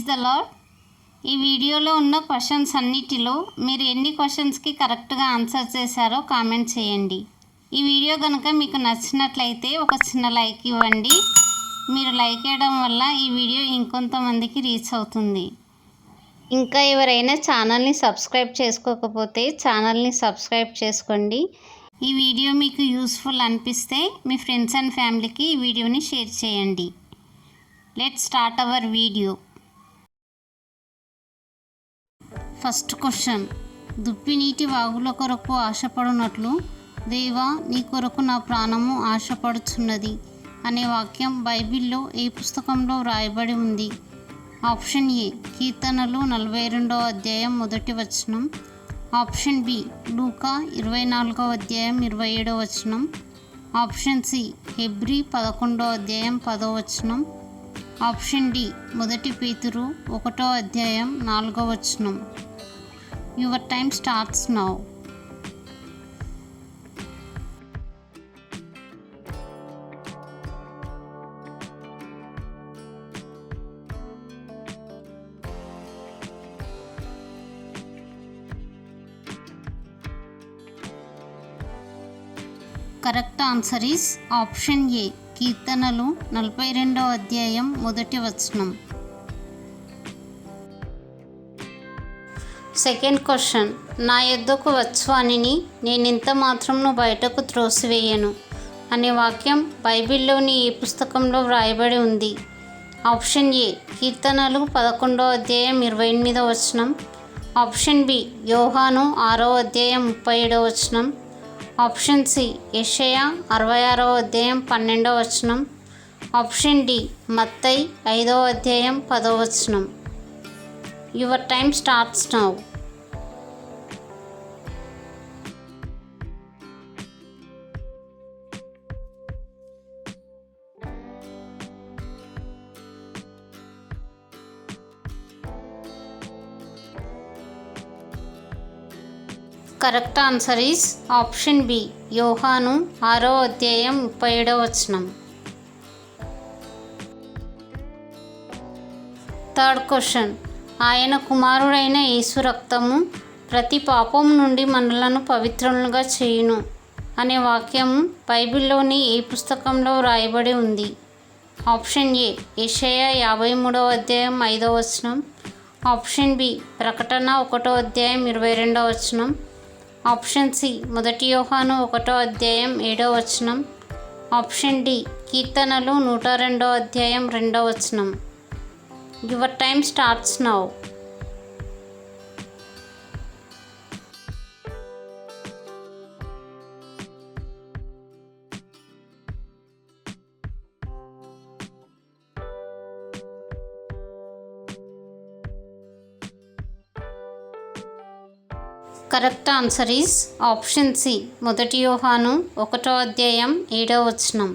The lord. ఈ వీడియోలో ఉన్న క్వశ్చన్స్ అన్నిటిలో మీరు ఎన్ని క్వశ్చన్స్కి కరెక్ట్గా ఆన్సర్ చేశారో కామెంట్ చేయండి. ఈ వీడియో కనుక మీకు నచ్చినట్లయితే ఒక చిన్న లైక్ ఇవ్వండి. మీరు లైక్ చేయడం వల్ల ఈ వీడియో ఇంకొంతమందికి రీచ్ అవుతుంది. ఇంకా ఎవరైనా ఛానల్ని సబ్స్క్రైబ్ చేసుకోకపోతే ఛానల్ని సబ్స్క్రైబ్ చేసుకోండి. ఈ వీడియో మీకు యూస్ఫుల్ అనిపిస్తే మీ ఫ్రెండ్స్ అండ్ ఫ్యామిలీకి ఈ వీడియోని షేర్ చేయండి. Let's start our video. First question. దుప్పినీటి వాగుల కొరకు ఆశపడునట్లు దేవా నీ కొరకు నా ప్రాణము ఆశపడుచున్నది అనే వాక్యం బైబిల్లో ఏ పుస్తకంలో వ్రాయబడి ఉంది? ఆప్షన్ ఏ కీర్తనలు 42వ అధ్యాయం 1వ వచనం. ఆప్షన్ బి లూకా 24వ అధ్యాయం 27వ వచనం. ఆప్షన్ సి హెబ్రీ 11వ అధ్యాయం 10వ వచనం. ఆప్షన్ డి 1 పేతురు 1వ అధ్యాయం 4వ వచనం. Your time starts now. Correct answer is option ఏ కీర్తనలు 42వ అధ్యాయం 1వ వచనం. Second question. నా యొద్దకు వచ్చు అనిని నేనింత మాత్రమును బయటకు త్రోసివేయను అనే వాక్యం బైబిల్లోని ఏ పుస్తకంలో వ్రాయబడి ఉంది? ఆప్షన్ ఏ కీర్తనలు 11వ అధ్యాయం 28వ వచనం. ఆప్షన్ బి యోహాను 6వ అధ్యాయం 37వ వచనం. ఆప్షన్ సి యెషయా 66వ అధ్యాయం 12వ వచనం. ఆప్షన్ డి మత్తయి 5వ అధ్యాయం 10వ వచనం. Your time starts now. Correct answer is option B యోహాను 6వ అధ్యాయం 37వ వచనం. Third question. ఆయన కుమారుడైన యేసు రక్తము ప్రతి పాపం నుండి మనలను పవిత్రులుగా చేయును అనే వాక్యము బైబిల్లోని ఏ పుస్తకంలో వ్రాయబడి ఉంది? ఆప్షన్ ఏ యెషయా 53వ అధ్యాయం 5వ వచనం. ఆప్షన్ బి ప్రకటన 1వ అధ్యాయం 22వ వచనం. ఆప్షన్ సి 1 యోహాను 1వ అధ్యాయం 7వ వచనం. ఆప్షన్ డి కీర్తనలు 102వ అధ్యాయం 2వ వచనం. Your time starts now. Correct answer is option C 1 యోహాను 1వ అధ్యాయం 7వ వచనం.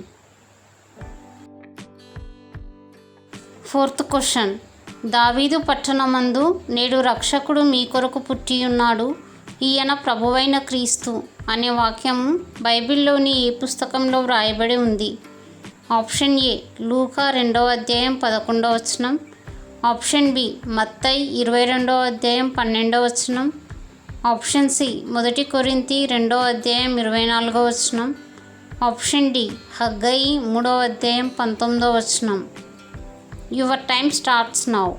Fourth question. దావీదు పట్టణమందు నేడు రక్షకుడు మీ కొరకు పుట్టియున్నాడు, ఈయన ప్రభువైన క్రీస్తు అనే వాక్యము బైబిల్లోని ఏ పుస్తకంలో వ్రాయబడి ఉంది? ఆప్షన్ ఏ లూకా 2వ అధ్యాయం 11వ వచనం. ఆప్షన్ బి మత్తయి 22వ అధ్యాయం 12వ వచనం. ఆప్షన్ సి 1 కొరింథీ 2వ అధ్యాయం 24వ వచనం. ఆప్షన్ డి హగ్గయి 3వ అధ్యాయం 19వ వచనం. Your time starts now.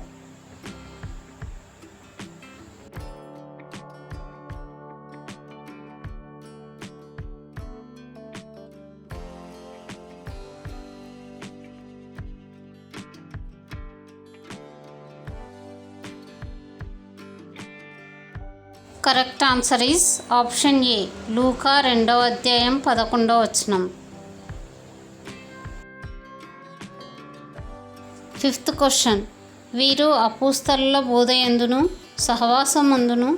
Correct answer is option A లూకా 2వ అధ్యాయం 11వ వచనం. Fifth question. వీరు అపోస్తలుల బోధ యందును సహవాసమందును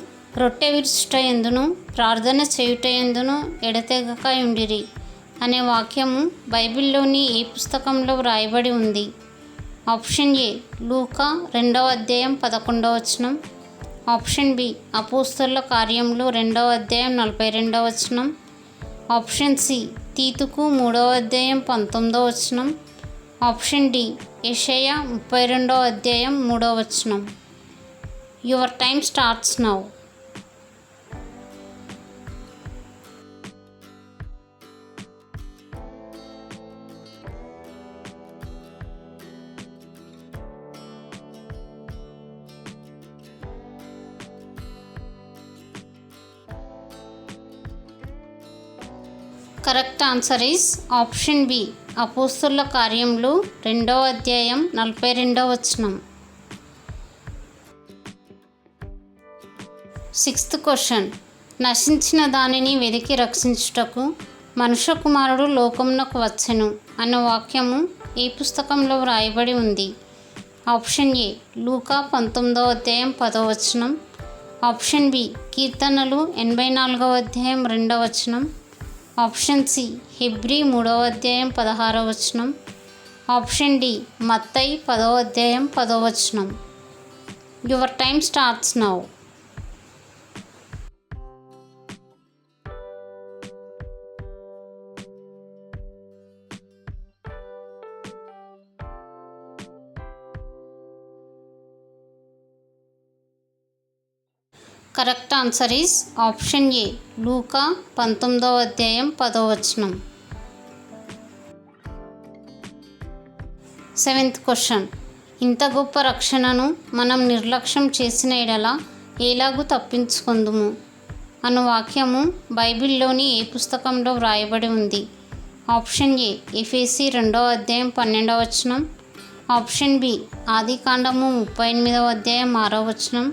రొట్టె విరుచుట యందును ప్రార్థన చేయుట యందును ఎడతెగక ఉండిరి అనే వాక్యము బైబిల్లోని ఏ పుస్తకంలో వ్రాయబడి ఉంది? ఆప్షన్ ఏ లూకా 2వ అధ్యాయం 11వ వచనం. ఆప్షన్ బి అపోస్తలుల కార్యములు 2వ అధ్యాయం 42వ వచనం. ఆప్షన్ సి తీతుకు 3వ అధ్యాయం 19వ వచనం. ఆప్షన్ డి యెషయా 32:3. Your time starts now. Correct answer is option B. అపోస్తలుల కార్యములు 2:42. Sixth question. నశించిన దానిని వెదికి రక్షించుటకు మనుష్య కుమారుడు లోకమునకు వచ్చెను అనే వాక్యము ఏ పుస్తకంలో వ్రాయబడి ఉంది? ఆప్షన్ ఏ లూకా 19:10. ఆప్షన్ బి కీర్తనలు 84:2. ఆప్షన్ సి హెబ్రీ 3:16. ఆప్షన్ డి మత్తయి 10:10. Your time starts now. Correct answer is option A లూకా 19:10. Seventh question. ఇంత గొప్ప రక్షణను మనం నిర్లక్ష్యం చేసిన ఎడల ఎలాగూ తప్పించుకుందుము అను వాక్యము బైబిల్లోని ఏ పుస్తకంలో వ్రాయబడి ఉంది? ఆప్షన్ ఏ ఎఫెసీ 2:12. ఆప్షన్ బి ఆదికాండము 38:6.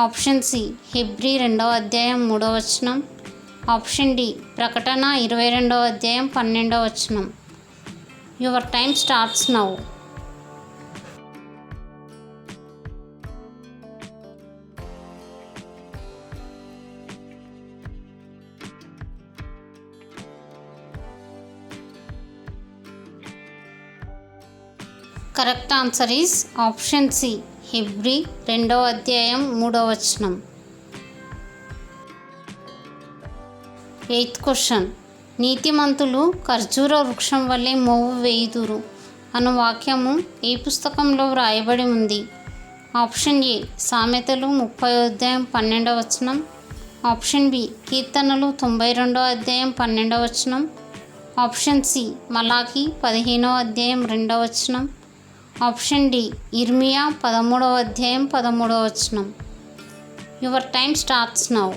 ఆప్షన్ సి హెబ్రీ 2:3. ఆప్షన్ డి ప్రకటన 22:12. Your time starts now. Correct answer is option C హెబ్రీ 2:3. Eighth question. నీతిమంతులు ఖర్జూర వృక్షం వల్లే మోవు వేయుదురు అను వాక్యము ఏ పుస్తకంలో వ్రాయబడి ఉంది? ఆప్షన్ ఏ సామెతలు 30:12. ఆప్షన్ బి కీర్తనలు 92:12. ఆప్షన్ సి మలాకి 15:2. ఆప్షన్ డి ఇర్మియా 13:13. Your time starts now.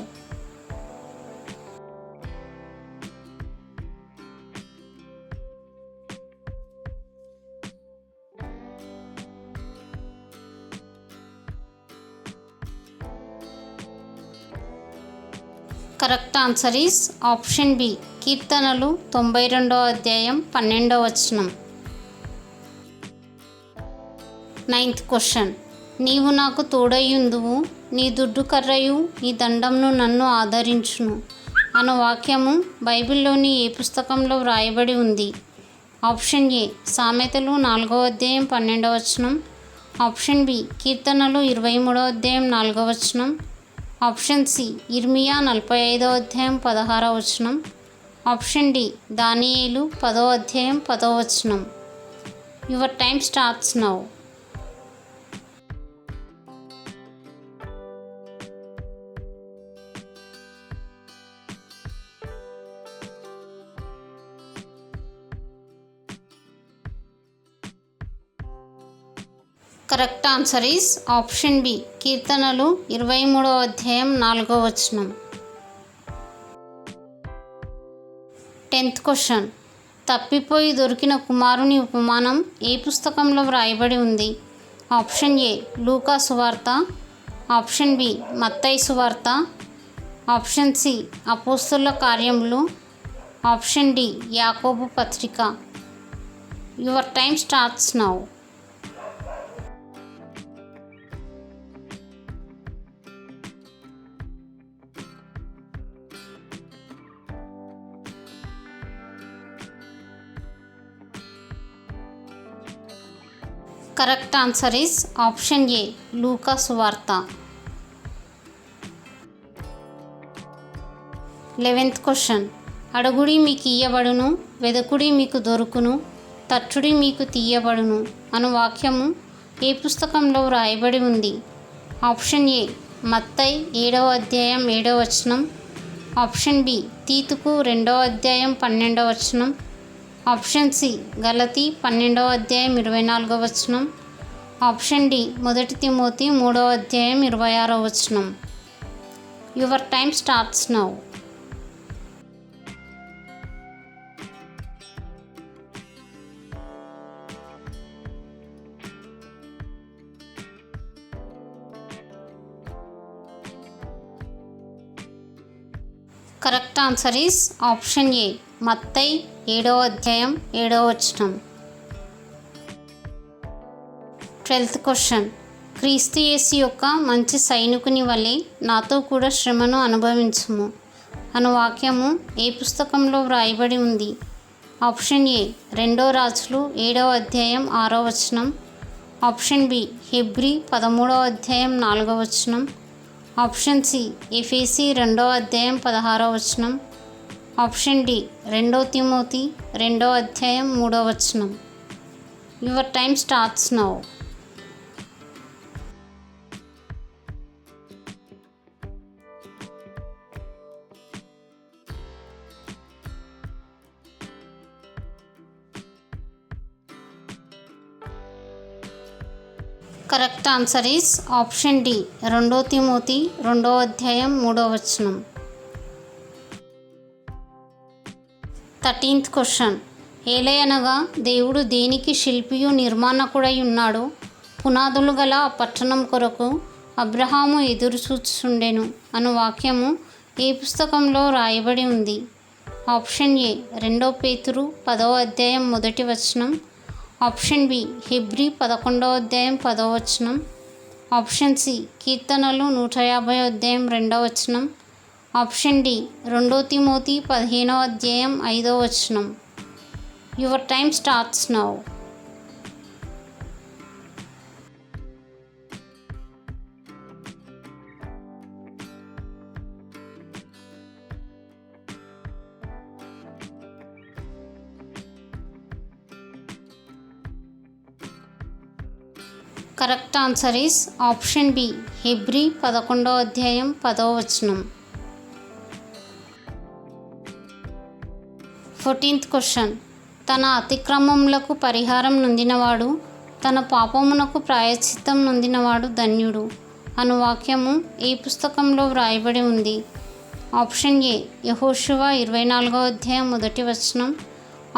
Correct answer is option B కీర్తనలు 92:12. Ninth question. నీవు నాకు తోడయ్యుందువు, నీ దుడ్డు కర్రయు నీ దండంను నన్ను ఆదరించును అను వాక్యము బైబిల్లోని ఏ పుస్తకంలో వ్రాయబడి ఉంది? ఆప్షన్ ఏ సామెతలు 4:12. ఆప్షన్ బి కీర్తనలు 23:4. ఆప్షన్ సి ఇర్మియా 45:16. ఆప్షన్ డి దానియేలు 10:10. Your time starts now. Correct answer is option B కీర్తనలు 23:4. 10th question. తప్పిపోయి దొరికిన కుమారుని ఉపమానం ఏ పుస్తకంలో వ్రాయబడి ఉంది? ఆప్షన్ ఏ లూకా సువార్త. ఆప్షన్ బి మత్తయి సువార్త. ఆప్షన్ సి అపోస్తలుల కార్యములు. ఆప్షన్ డి యాకోబు పత్రిక. Your time starts now. Correct answer is option A లూకా సువార్త. 11th question. అడుగుడి మీకు ఇయ్యబడును, వెదకుడి మీకు దొరుకును, తచ్చుడి మీకు తీయబడును అను వాక్యము ఏ పుస్తకంలో వ్రాయబడి ఉంది? ఆప్షన్ ఏ మత్తయి 7వ అధ్యాయం 7వ వచనం. ఆప్షన్ బి తీతుకు 2వ అధ్యాయం 12వ వచనం. ఆప్షన్ సి గలతీ 12వ అధ్యాయం 24వ వచనం. ఆప్షన్ డి 1 తిమోతి 3వ అధ్యాయం 26వ వచనం. Your time starts now. Correct answer is option ఏ మత్తయి 7వ అధ్యాయం 7వ వచనం. 12th question. క్రీస్తు యేసు యొక్క మంచి సైనికుని వలె నాతో కూడా శ్రమను అనుభవించుము అను వాక్యము ఏ పుస్తకంలో వ్రాయబడి ఉంది? ఆప్షన్ ఏ 2వ రాజులు 7వ అధ్యాయం 6వ వచనం. ఆప్షన్ బి హెబ్రీ 13వ అధ్యాయం 4వ వచనం. ఆప్షన్ సి ఎఫెసీ 2వ అధ్యాయం 16వ వచనం. ఆప్షన్ డి 2 తిమోతి 2వ అధ్యాయం 3వ వచనం. Your time starts now. Correct answer is option D 2 తిమోతి 2వ అధ్యాయం 3వ వచనం. 13th question. ఏలయనగా దేవుడు దేనికి శిల్పియు నిర్మాణకుడై ఉన్నాడో పునాదులు గల ఆ పట్టణం కొరకు అబ్రహాము ఎదురుచూచుచుండెను అను వాక్యము ఏ పుస్తకంలో రాయబడి ఉంది? ఆప్షన్ ఏ 2 పేతురు 10వ అధ్యాయం 1వ వచనం. ఆప్షన్ బి హెబ్రీ 11వ అధ్యాయం 10వ వచనం. ఆప్షన్ సి కీర్తనలు 150వ అధ్యాయం 2వ వచనం. ఆప్షన్ డి 2 తిమోతి 15వ అధ్యాయం 5వ వచనం. Your time starts now. Correct answer is option B హెబ్రీ 11వ అధ్యాయం 10వ వచనం. 14th question. తన అతిక్రమములకు పరిహారం నొందినవాడు, తన పాపమునకు ప్రాయశ్చిత్తం నొందినవాడు ధన్యుడు అను వాక్యము ఏ పుస్తకంలో వ్రాయబడి ఉంది? ఆప్షన్ ఏ యెహోషువ 24వ అధ్యాయం 1వ వచనం.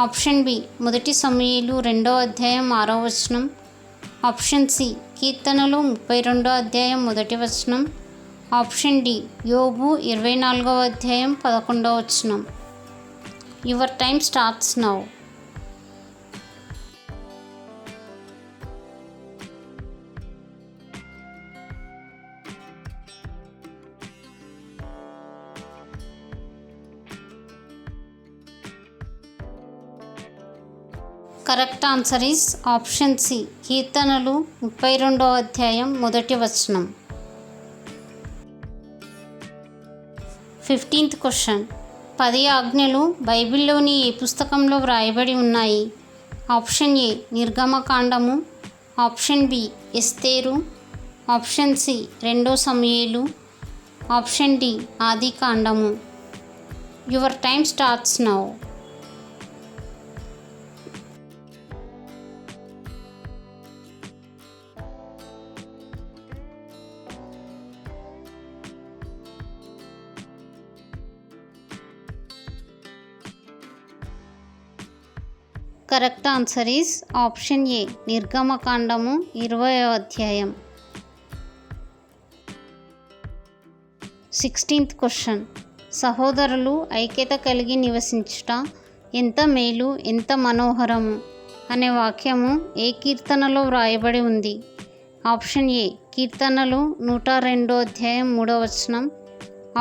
ఆప్షన్ బి 1 సమూయేలు 2వ అధ్యాయం 6వ వచనం. ఆప్షన్ సి కీర్తనలు 32వ అధ్యాయం 1వ వచనం. ఆప్షన్ డి యోబు 24వ అధ్యాయం 11వ వచనం. Your time starts now. Correct answer is option C కీర్తనలు 32వ అధ్యాయం 1వ వచనం. 15th question. 10 ఆజ్ఞలు బైబిల్లోని ఏ పుస్తకంలో వ్రాయబడి ఉన్నాయి? ఆప్షన్ ఏ నిర్గమకాండము. ఆప్షన్ బి ఎస్తేరు. ఆప్షన్ సి 2 సమూయేలు. ఆప్షన్ డి ఆదికాండము. Your time starts now. Correct answer is option ఏ నిర్గమకాండము 20వ అధ్యాయం. 16th question. సహోదరులు ఐక్యత కలిగి నివసించుట ఎంత మేలు ఎంత మనోహరము అనే వాక్యము ఏ కీర్తనలో వ్రాయబడి ఉంది? ఆప్షన్ ఏ కీర్తనలు 102వ అధ్యాయం 3వ వచనం.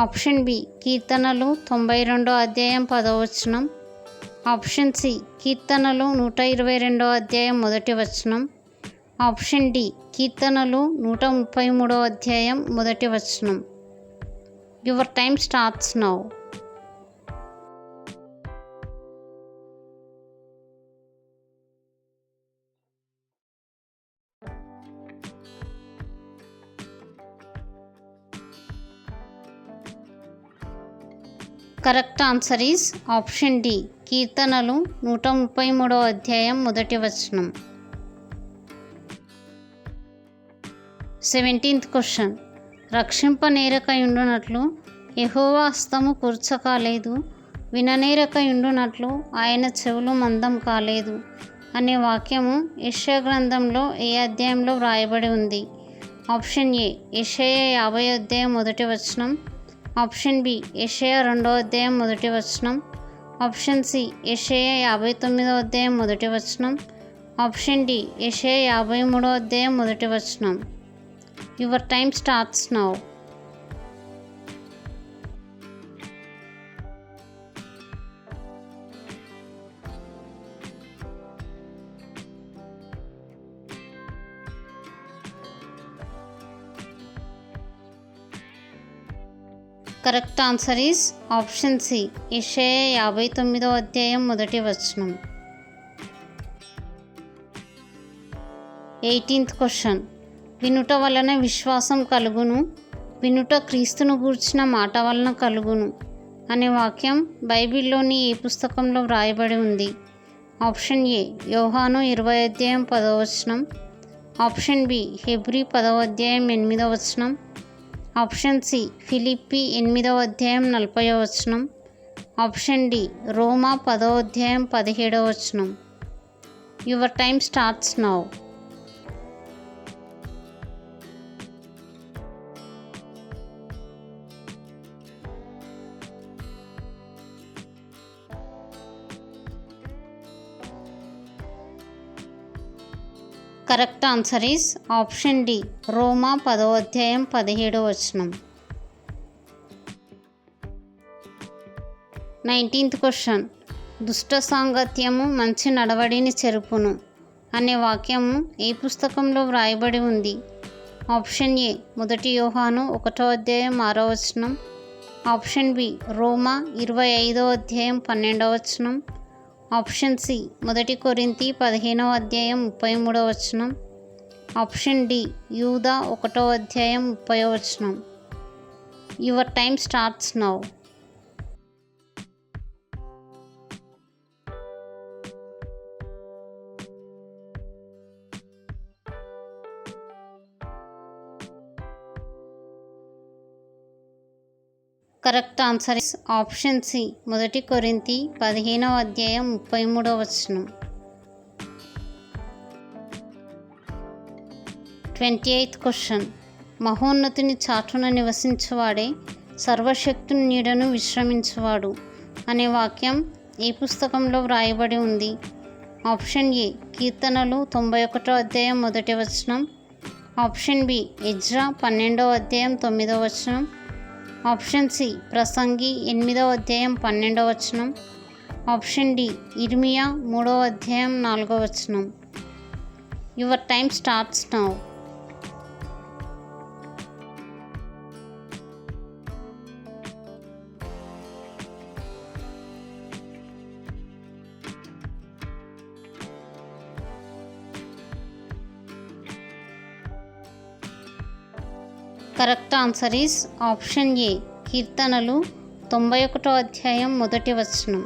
ఆప్షన్ బి కీర్తనలు 92వ అధ్యాయం 10వ వచనం. ఆప్షన్ సి కీర్తనలు 122వ అధ్యాయం 1వ వచనం. ఆప్షన్ డి కీర్తనలు 133వ అధ్యాయం 1వ వచనం. Your time starts now. Correct answer is option D కీర్తనలు 133వ అధ్యాయం మొదటి వచనం. 17th question. రక్షింపనేరకయుండునట్లు యెహోవా హస్తము కూర్చ కాలేదు, విననేరకయుండునట్లు ఆయన చెవులు మందం కాలేదు అనే వాక్యము యెషయా గ్రంథంలో ఏ అధ్యాయంలో వ్రాయబడి ఉంది? ఆప్షన్ ఏ యెషయా 50వ అధ్యాయం మొదటి వచనం, ఆప్షన్ బి యెషయా 2వ అధ్యాయం మొదటి వచనం, ఆప్షన్ సి యెషయా 59వ అధ్యాయం మొదటి వచనం, ఆప్షన్ డి యెషయా 53వ అధ్యాయం మొదటి వచనం. Your time starts now. Correct answer is option C యెషయా 59వ అధ్యాయం మొదటి వచనం. 18th question. వినుట వలన విశ్వాసం కలుగును, వినుట క్రీస్తును గూర్చిన మాట వలన కలుగును అనే వాక్యం బైబిల్లోని ఏ పుస్తకంలో వ్రాయబడి ఉంది? ఆప్షన్ ఏ యోహాను 20వ అధ్యాయం 10వ వచనం, ఆప్షన్ బి హెబ్రీ 10వ అధ్యాయం 8వ వచనం, ఆప్షన్ సి ఫిలిప్పి 8వ అధ్యాయం 40వ వచనం, ఆప్షన్ డి రోమా 10వ అధ్యాయం 17వ వచనం. Your time starts now. Correct answer is option D రోమా 10వ అధ్యాయం 17వ వచనం. 19th question. దుష్ట సాంగత్యము మంచి నడవడిని చెరుపును అనే వాక్యము ఏ పుస్తకంలో వ్రాయబడి ఉంది? ఆప్షన్ ఏ 1 యోహాను 1వ అధ్యాయం 6వ వచనం, ఆప్షన్ బి రోమా 25వ అధ్యాయం 12వ వచనం, ఆప్షన్ సి 1 కొరింథీ 15వ అధ్యాయం 33వ వచనం, ఆప్షన్ డి యూదా 1వ అధ్యాయం 30వ వచనం. Your time starts now. Correct answer is option C 1 కొరింథీ 15వ అధ్యాయం 33వ వచనం. 28th question. మహోన్నతుని చాటున నివసించువాడే సర్వశక్తుని నీడను విశ్రమించువాడు అనే వాక్యం ఏ పుస్తకంలో వ్రాయబడి ఉంది? ఆప్షన్ ఏ కీర్తనలు 91వ అధ్యాయం 1వ వచనం, ఆప్షన్ బి ఎజ్రా 12వ అధ్యాయం 9వ వచనం, ఆప్షన్ సి ప్రసంగి 8వ అధ్యాయం 12వ వచనం, ఆప్షన్ డి ఇర్మియా 3వ అధ్యాయం 4వ వచనం. Your time starts now. Correct answer is option ఏ కీర్తనలు 91వ అధ్యాయం 1వ వచనం.